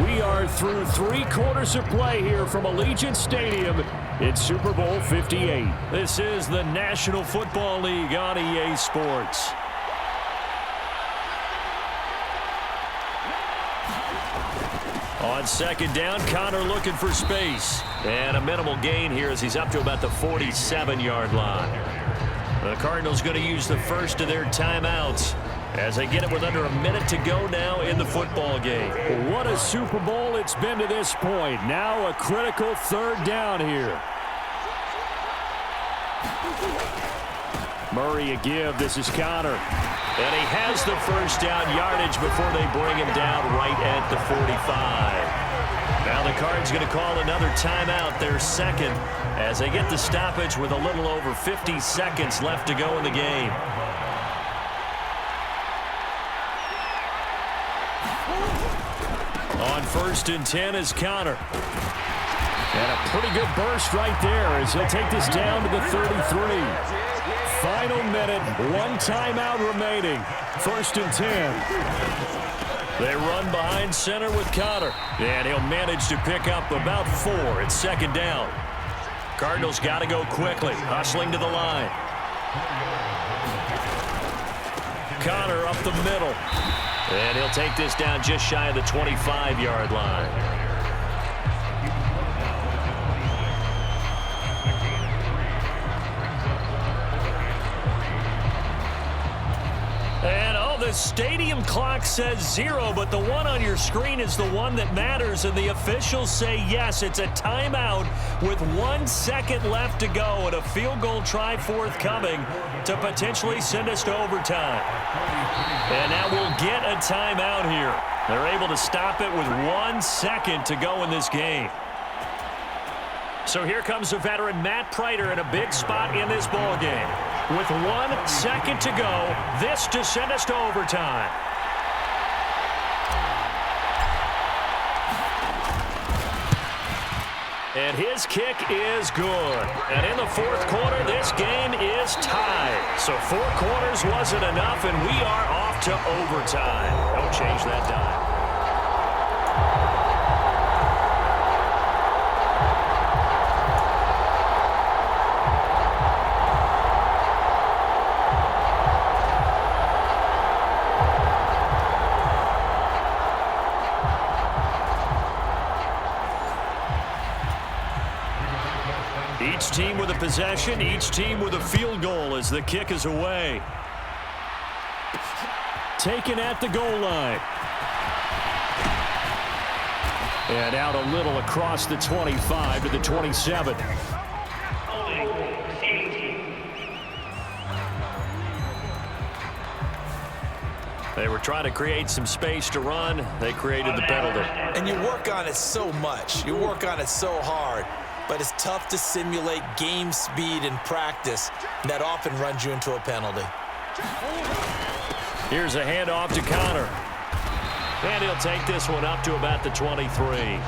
We are through 3 quarters of play here from Allegiant Stadium in Super Bowl 58. This is the National Football League on EA Sports. On second down, Connor looking for space. And a minimal gain here as he's up to about the 47-yard line. The Cardinals going to use the first of their timeouts as they get it with under a minute to go now in the football game. What a Super Bowl it's been to this point. Now a critical third down here. Murray a give. This is Connor. And he has the first down yardage before they bring him down right at the 45. Now the Cards going to call another timeout, their second, as they get the stoppage with a little over 50 seconds left to go in the game. On 1st and 10 is Connor. And a pretty good burst right there as he'll take this down to the 33. Final minute, 1 timeout remaining. 1st and 10. They run behind center with Connor. And he'll manage to pick up about 4 at 2nd down. Cardinals got to go quickly, hustling to the line. Connor up the middle. And he'll take this down just shy of the 25-yard line. And, the stadium clock says 0, but the one on your screen is the one that matters, and the officials say yes, it's a timeout with 1 second left to go and a field goal try forthcoming to potentially send us to overtime. And now we'll get a timeout here. They're able to stop it with 1 second to go in this game. So here comes the veteran Matt Prater in a big spot in this ball game. With 1 second to go, this to send us to overtime. And his kick is good. And in the 4th quarter, this game is tied. So 4 quarters wasn't enough, and we are off to overtime. Don't change that dime. Each team with a possession, each team with a field goal as the kick is away. Taken at the goal line. And out a little across the 25 to the 27. They were trying to create some space to run. They created the penalty. And you work on it so much. You work on it so hard. But it's tough to simulate game speed in practice. And that often runs you into a penalty. Here's a handoff to Connor. And he'll take this one up to about the 23.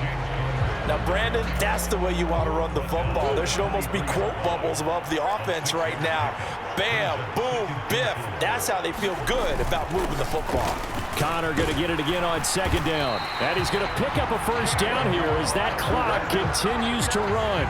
Now, Brandon, that's the way you want to run the football. There should almost be quote bubbles above the offense right now. Bam, boom, biff. That's how they feel good about moving the football. Connor going to get it again on 2nd down. And he's going to pick up a first down here as that clock continues to run.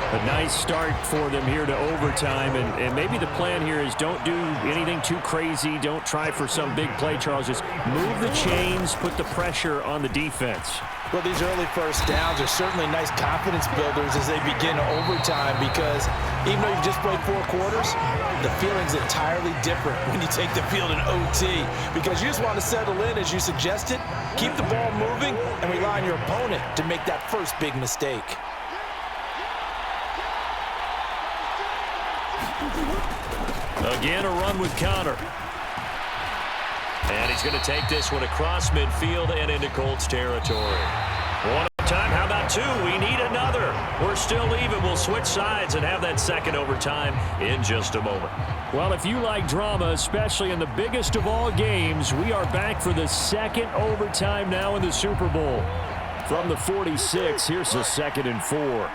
A nice start for them here to overtime. And maybe the plan here is don't do anything too crazy. Don't try for some big play, Charles. Just move the chains, put the pressure on the defense. Well, these early first downs are certainly nice confidence builders as they begin overtime because even though you've just played 4 quarters, the feeling's entirely different when you take the field in OT because you just want to settle in as you suggested, keep the ball moving, and rely on your opponent to make that first big mistake. Again, a run with Connor. And he's going to take this one across midfield and into Colts territory. One time, how about 2? We need another. We're still even. We'll switch sides and have that second overtime in just a moment. Well, if you like drama, especially in the biggest of all games, we are back for the second overtime now in the Super Bowl. From the 46, here's the 2nd and 4.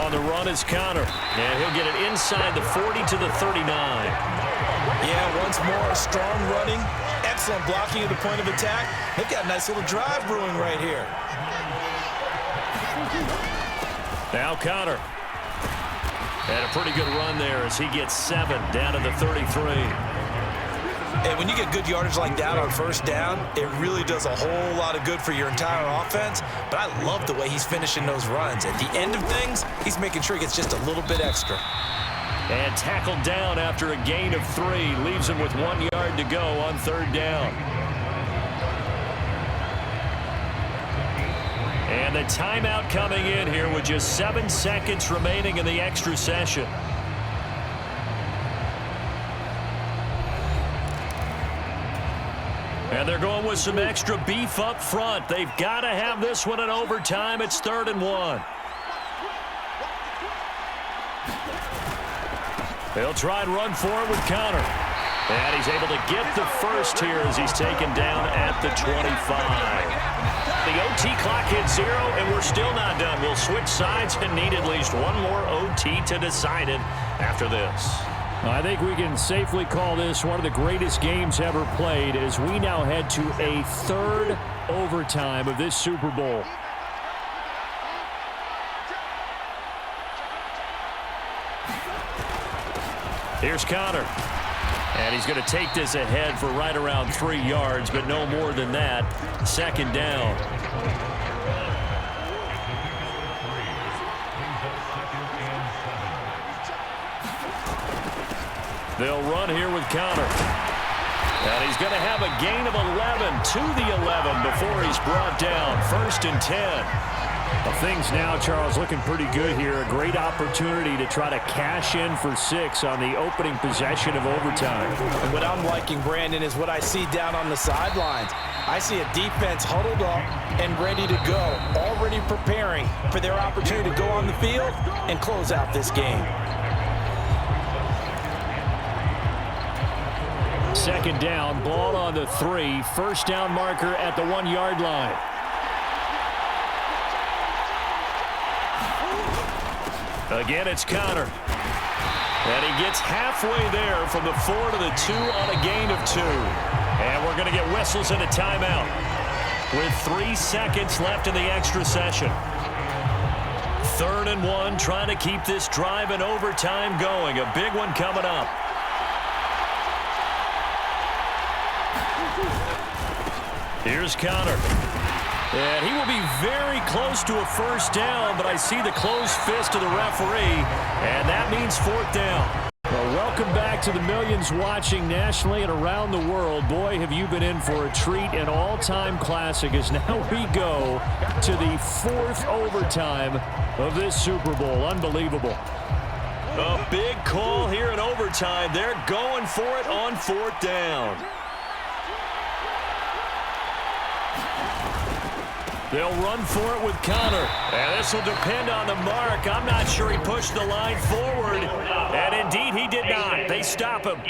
On the run is Connor, and he'll get it inside the 40 to the 39. Yeah, once once more. Strong running, excellent blocking at the point of attack. They've got a nice little drive brewing right here. Now Connor. And a pretty good run there as he gets 7 down to the 33. And when you get good yardage like that on first down, it really does a whole lot of good for your entire offense. But I love the way he's finishing those runs. At the end of things, he's making sure he gets just a little bit extra. And tackled down after a gain of 3. Leaves him with 1 yard to go on third down. And the timeout coming in here with just 7 seconds remaining in the extra session. And they're going with some extra beef up front. They've got to have this one in overtime. It's 3rd and 1. They'll try and run for it with Connor. And he's able to get the first here as he's taken down at the 25. The OT clock hits 0, and we're still not done. We'll switch sides and need at least one more OT to decide it after this. I think we can safely call this one of the greatest games ever played as we now head to a 3rd overtime of this Super Bowl. Here's Connor. And he's going to take this ahead for right around 3 yards, but no more than that. 2nd down. They'll run here with Connor. And he's going to have a gain of 11 to the 11 before he's brought down. 1st and 10. Well, things now, Charles, looking pretty good here. A great opportunity to try to cash in for 6 on the opening possession of overtime. And what I'm liking, Brandon, is what I see down on the sidelines. I see a defense huddled up and ready to go, already preparing for their opportunity to go on the field and close out this game. 2nd down, ball on the 3. 1st down marker at the 1 yard line. Again, it's Connor. And he gets halfway there from the 4 to the 2 on a gain of 2. And we're going to get whistles and a timeout with 3 seconds left in the extra session. 3rd and 1, trying to keep this drive in overtime going. A big one coming up. Here's Connor. And he will be very close to a 1st down, but I see the closed fist of the referee, and that means 4th down. Well, welcome back to the millions watching nationally and around the world. Boy, have you been in for a treat. An all-time classic as now we go to the 4th overtime of this Super Bowl. Unbelievable. A big call here in overtime. They're going for it on 4th down. They'll run for it with Connor. And this will depend on the mark. I'm not sure he pushed the line forward. And indeed, he did not. They stop him.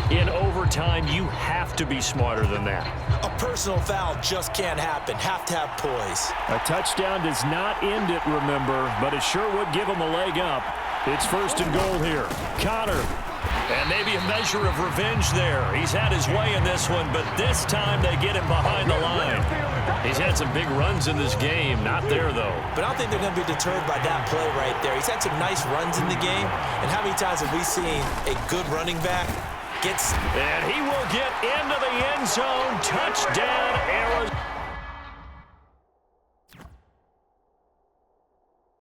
In overtime, you have to be smarter than that. A personal foul just can't happen. Have to have poise. A touchdown does not end it, remember, but it sure would give him a leg up. It's 1st and goal here. Connor. And maybe a measure of revenge there. He's had his way in this one, but this time they get him behind the line. He's had some big runs in this game. Not there, though. But I don't think they're going to be deterred by that play right there. He's had some nice runs in the game. And how many times have we seen a good running back gets... And he will get into the end zone. Touchdown, Arizona.